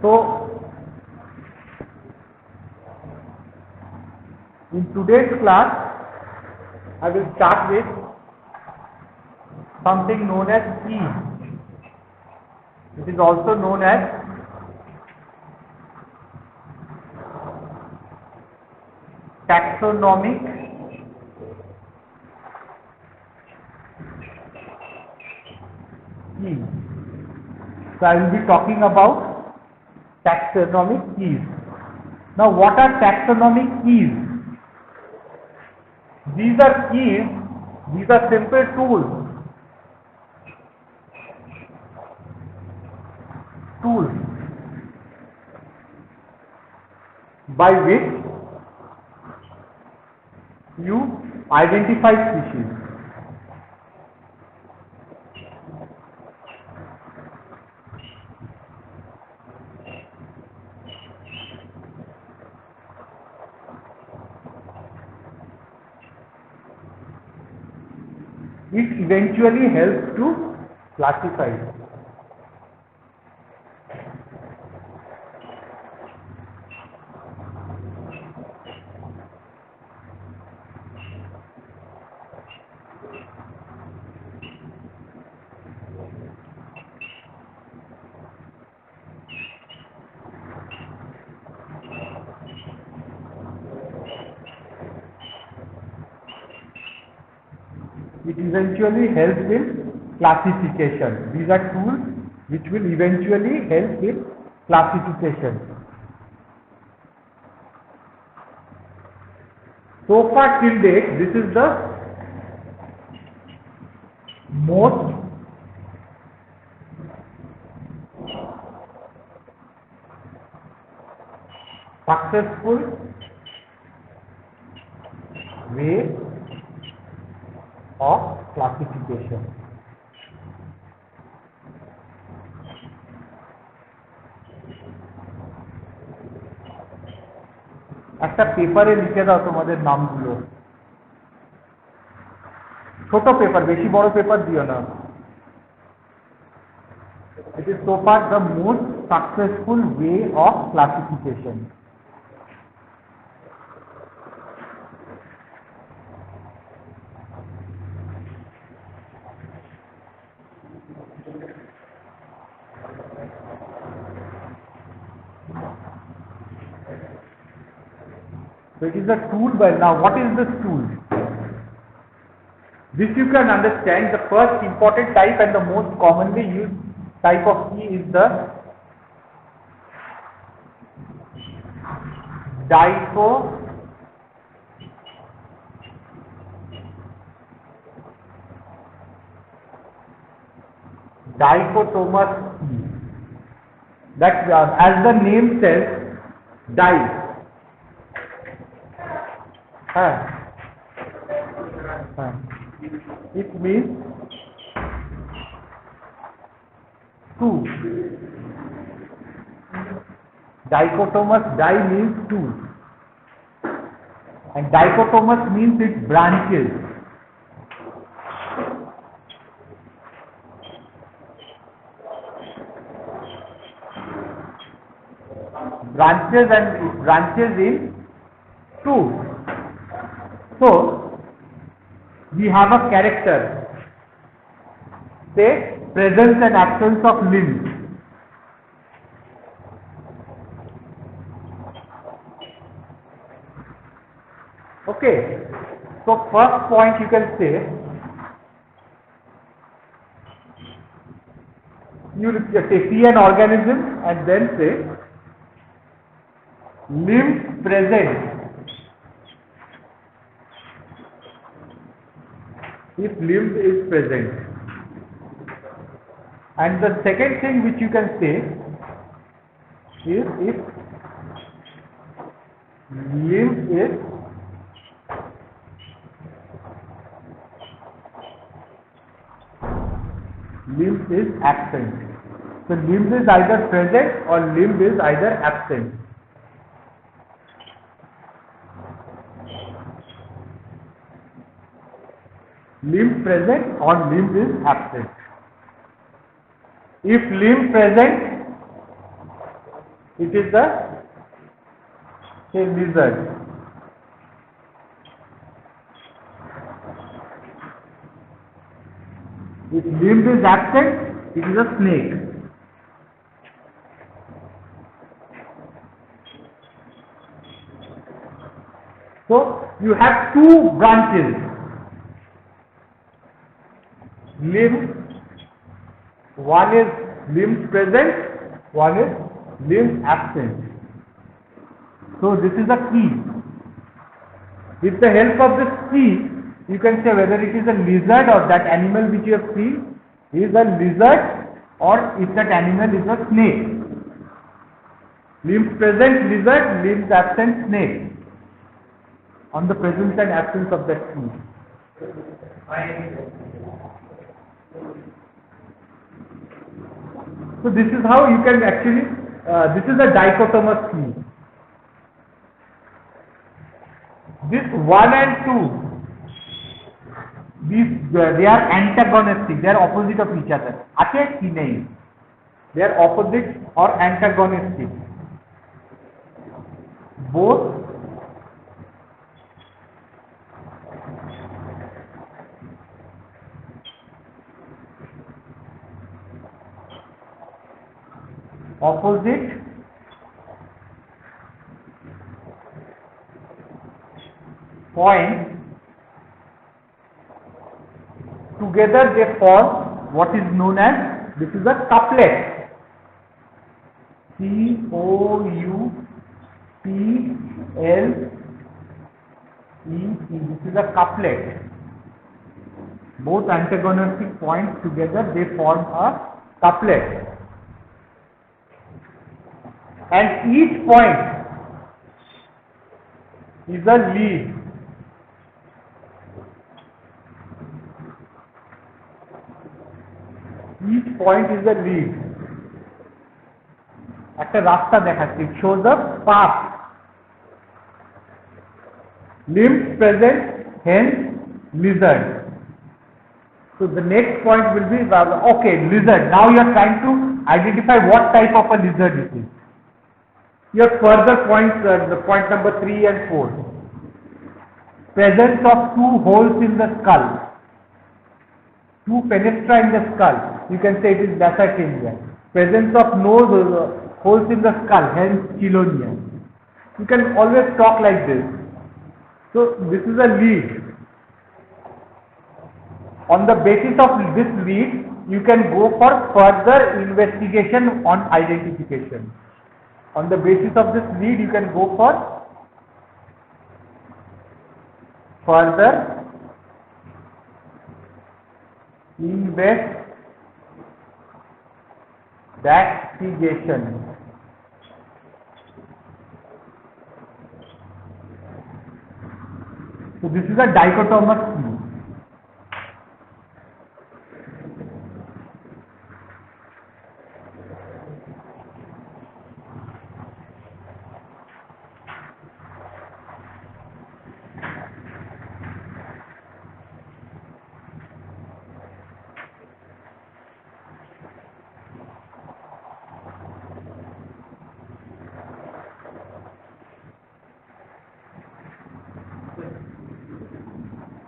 So, in today's class, I will start with something known as keys. It is also known as taxonomic keys. So I will be talking about taxonomic keys. Now, what are taxonomic keys? These are keys, these are simple tools by which you identify species. It eventually helps to classify. It eventually helps in classification. These are tools which will eventually help in classification. So far till date, this is the most successful way of classification. একটা পেপারে লিখে দাও তোমাদের নামগুলো, ছোট paper, বেশি বড় paper দিও না। It is so far the most successful way of classification. So it is a tool. But now what is this tool? This you can understand. The first important type and the most commonly used type of key is the dichotomous key. That as the name says, it means two. Dichotomous, means two, and dichotomous means it branches. Branches in two. So we have a character, say presence and absence of limbs. Okay, so first point you can say, you see an organism and then say limbs present. If limbs is present. And the second thing which you can say is if limbs is absent. So limbs is either present or limb is either absent. Limb present or limb is absent. If limb present, It is the say lizard. If limb is absent, it is a snake. So you have two branches. Limb, one is limbs present, one is limbs absent. So this is a key. With the help of this key, you can say whether it is a lizard or that animal which you have seen is a lizard or if that animal is a snake. Limbs present lizard, limbs absent snake. On the presence and absence of that key. So this is how you can actually, this is a dichotomous key. This 1 and 2, they are antagonistic, they are opposite of each other. Ache ki nahi? They are opposite or antagonistic. Both opposite points together they form what is known as, this is a couplet. C-O-U-P-L-E-T, this is a couplet. Both antagonistic points together they form a couplet. And each point is a lead. Each point is a lead. একটা রাস্তা দেখাচ্ছে, it shows a path. Limbs present, hence lizard. So the next point will be, okay, lizard. Now you are trying to identify what type of a lizard it is. You have further points, the point number 3 and 4. Presence of 2 holes in the skull. 2 fenestra in the skull. You can say it is Dasychenia. Presence of nose holes in the skull, hence Chelonia. You can always talk like this. So this is a lead. On the basis of this lead, you can go for further investigation on identification. On the basis of this lead, you can go for further investigation. So this is a dichotomous key.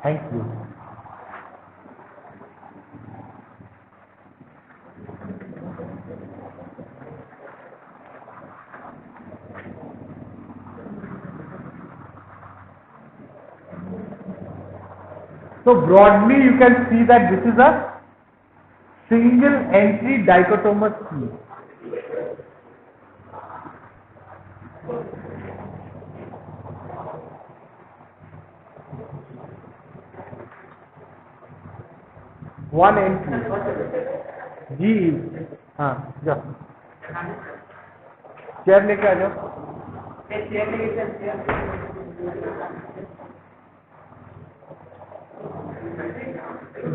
Thank you. So broadly you can see that this is a single entry dichotomous key. One entry. G is, हाँ जाओ chair लेके आ जाओ.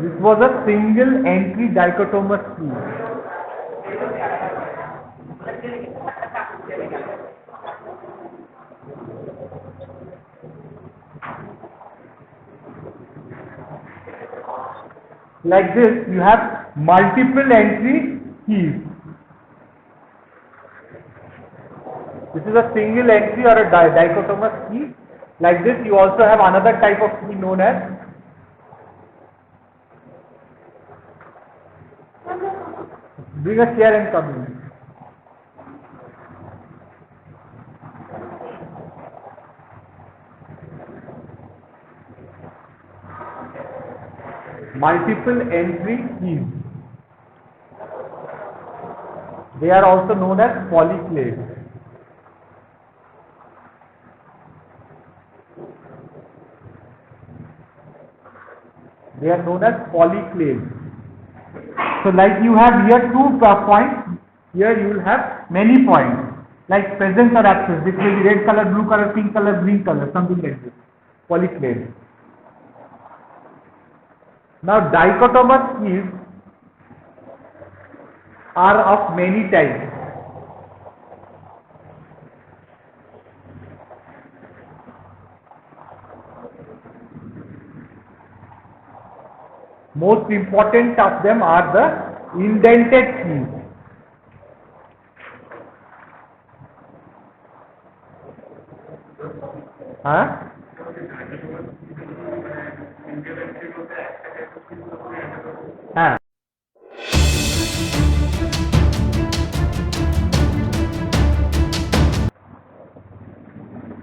This was a single entry dichotomous key. Like this, you have multiple entry keys. This is a single entry or a dichotomous key. Like this, you also have another type of key known as bring a chair and come in. Multiple entry keys. They are also known as polyclades. They are known as polyclades. So like you have here two points, here you will have many points, like presence or absence. This will be red color, blue color, pink color, green color, something like this. Polyclades. Now dichotomous keys are of many types. Most important of them are the indented keys. Huh? हाँ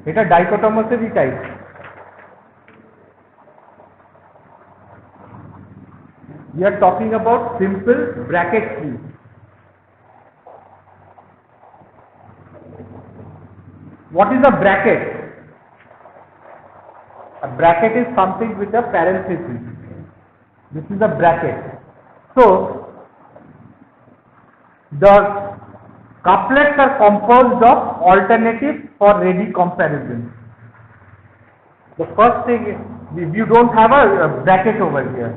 এটা dichotomously type. We are talking about simple bracket key. What is a bracket? A bracket is something with a parenthesis. This is a bracket. So the couplets are composed of alternatives for ready comparison. The first thing is, you don't have a bracket over here.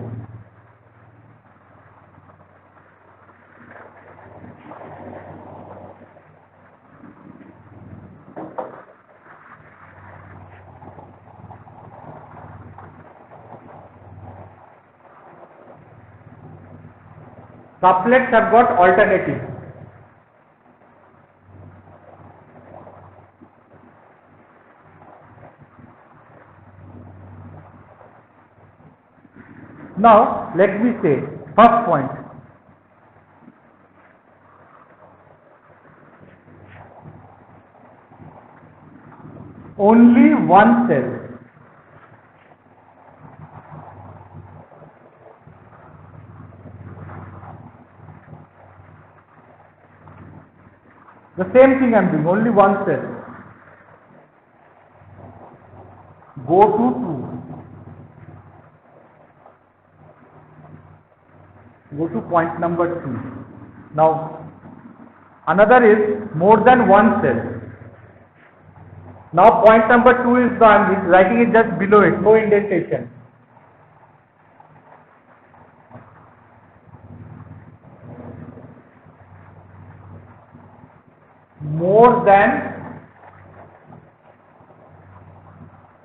Couplets have got alternatives. Now let me say, first point. Only one cell. The same thing I am doing, only one cell. Go to 2. Go to point number 2. Now, another is more than one cell. Now, point number 2 is the, I am writing it just below it, no indentation. More than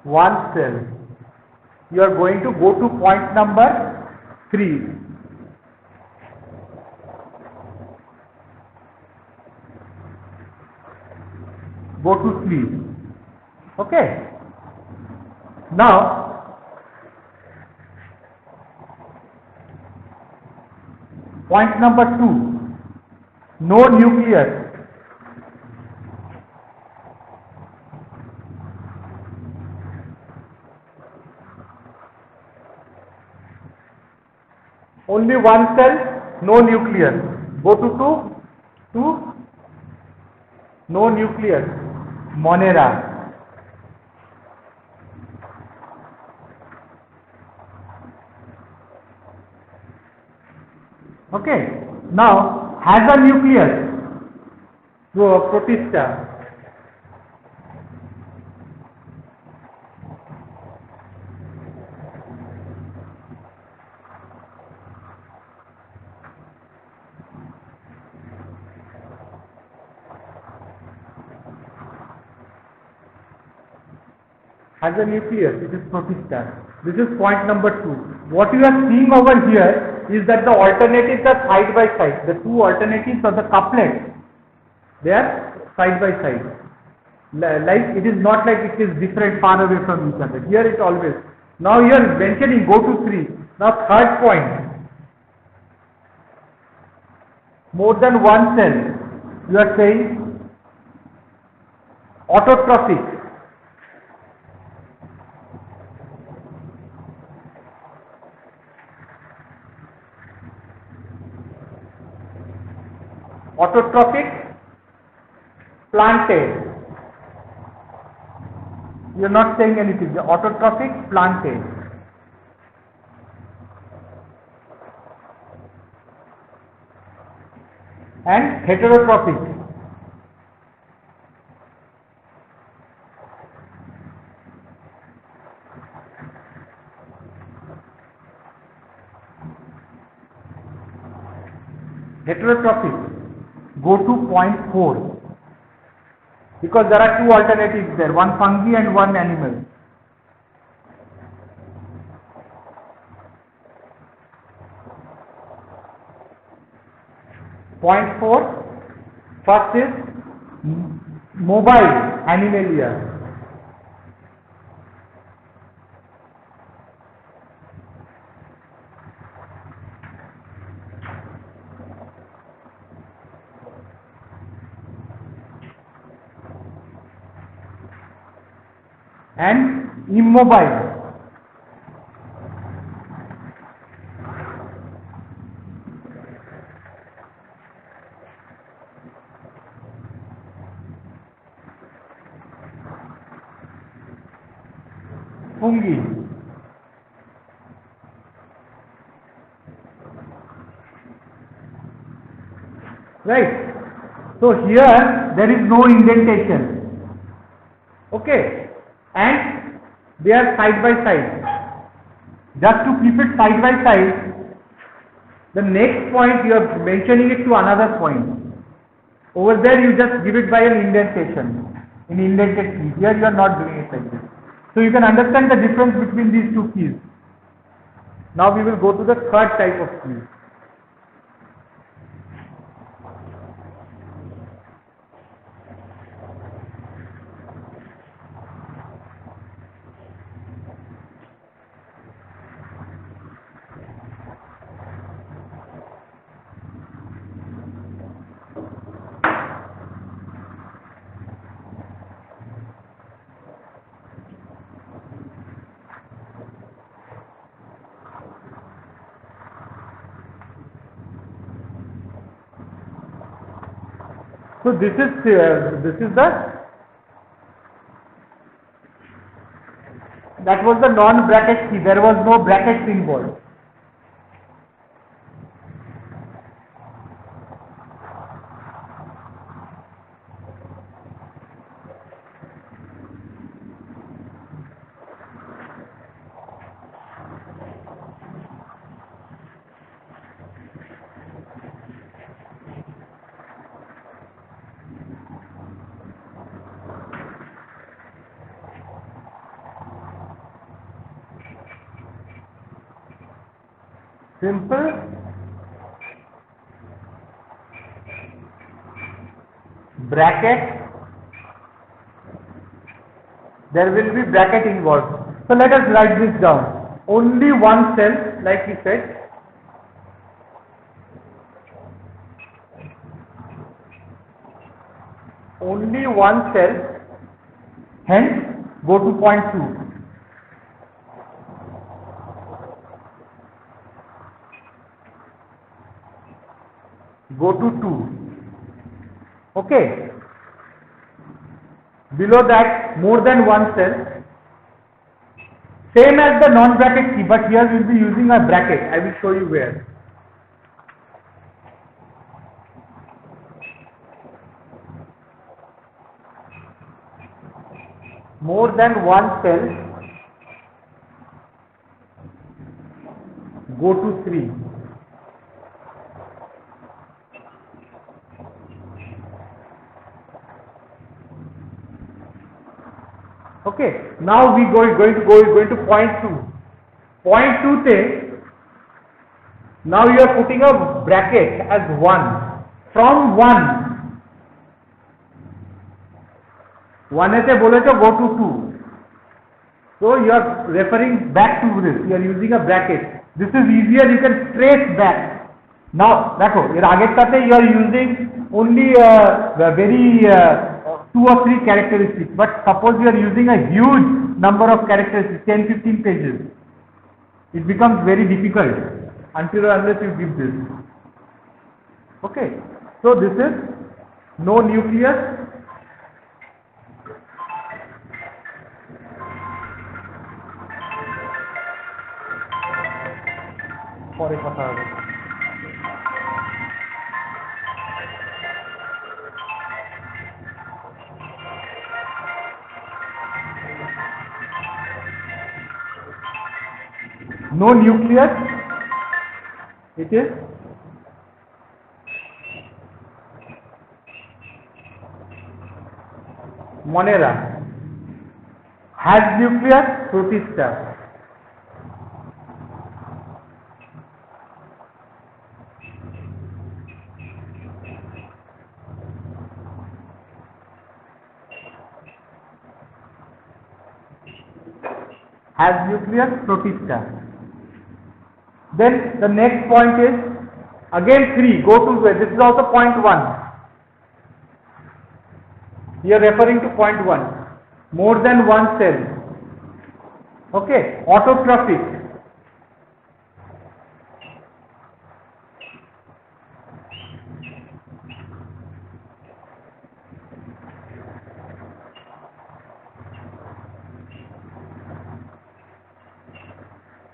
one cell. You are going to go to point number 3. Go to 3. Okay. Now, point number 2. No nucleus. Only one cell, no nucleus. Go to 2, no nucleus, Monera. Okay, now has a nucleus, Protista. Has a nucleus, it is Protista. This is point number 2. What you are seeing over here is that the alternatives are side by side. The two alternatives of the couplet, they are side by side. Like it is not like it is different far away from each other. Here it always. Now you are mentioning go to 3. Now third point. More than one cell. You are saying autotrophic. Autotrophic planted. You are not saying anything. The autotrophic planted. And heterotrophic. Heterotrophic. Go to point 4. Because there are two alternatives there, one fungi and one animal. Point 4, first is mobile animalia. And immobile. Fungi. Right. So here there is no indentation. Okay. And they are side by side. Just to keep it side by side, the next point you are mentioning it to another point. Over there you just give it by an indentation, in indented key. Here you are not doing it like this. So you can understand the difference between these two keys. Now we will go to the third type of key. So this is that was the non-bracket key. There was no brackets involved. Simple bracket, there will be bracket involved. So let us write this down. Only one cell, like we said. Only one cell, hence go to point 2. Go to 2. Okay. Below that, more than one cell. Same as the non-bracket key, but here we will be using a bracket. I will show you where. More than one cell. Go to 3. Okay, now we going to point 2. Point 2 say, now you are putting a bracket as 1. From 1 1 এতে বলেছো go to 2, so you are referring back to this, you are using a bracket. This is easier, you can trace back. Now দেখো এর আগেরটাতে you are using only very 2 or 3 characteristics, but suppose you are using a huge number of characteristics, 10-15 pages, it becomes very difficult until or unless you give this. Okay, so this is no nucleus, পরে কথা হবে। No nucleus, it is Monera. Has nucleus, Protista. Has nucleus, Protista. Then the next point is again 3, go to where, this is also point 1. We are referring to point 1. More than one cell. Okay, autotrophic.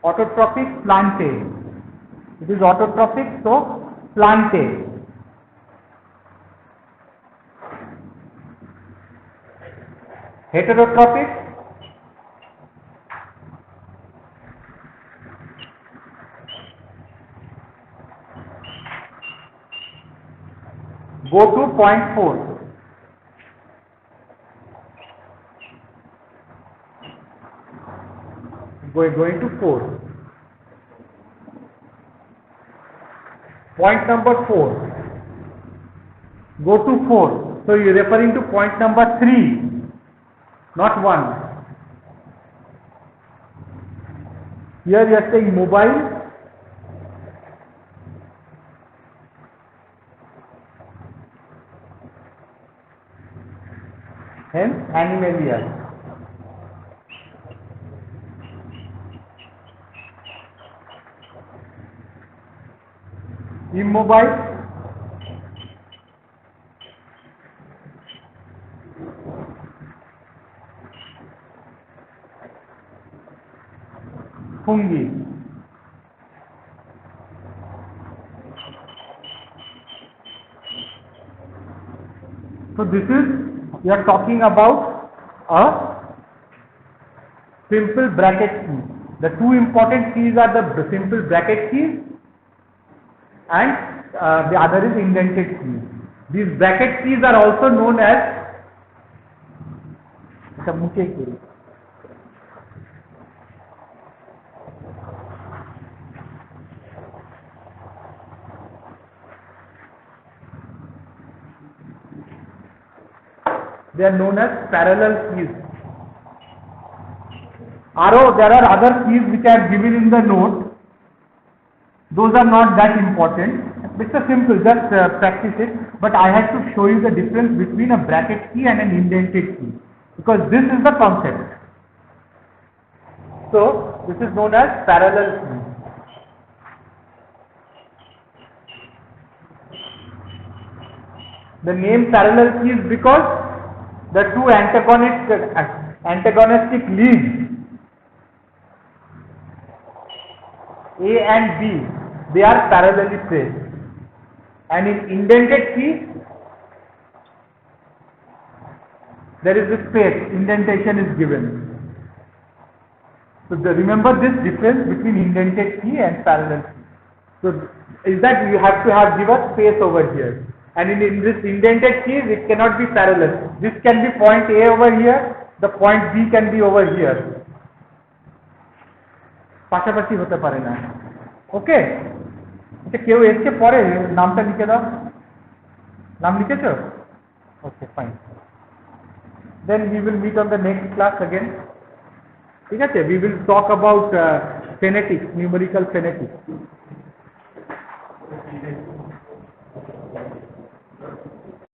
Autotrophic plantae. It is autotrophic, so plantae. Heterotrophic. Go to point 4. Going to 4. Point number 4. Go to 4. So you are referring to point number 3, not 1. Here you are saying mobile. Hence animalia. Immobile. Fungi. So this is, we are talking about a simple bracket key. The two important keys are the simple bracket keys and the other is indented keys. These bracket keys are also known as they are known as parallel keys. There are other keys which are given in the note. Those are not that important. It's a simple, just practice it. But I have to show you the difference between a bracket key and an indented key, because this is the concept. So this is known as parallel key. The name parallel key is because the two antagonistic leads A and B, they are parallelly placed, and in indented key there is a space, indentation is given. So remember this difference between indented key and parallel key. So is that you have to give a space over here, and in this indented keys it cannot be parallel. This can be point A over here, the point B can be over here. পাশাপাশি হতে পারে না। ওকে, এটা কেউ এসে পরে নামটা লিখে দাও। নাম লিখেছো? ওকে, fine. Then we will meet on the next class again. ঠিক আছে? We will talk about phonetics, numerical phonetics.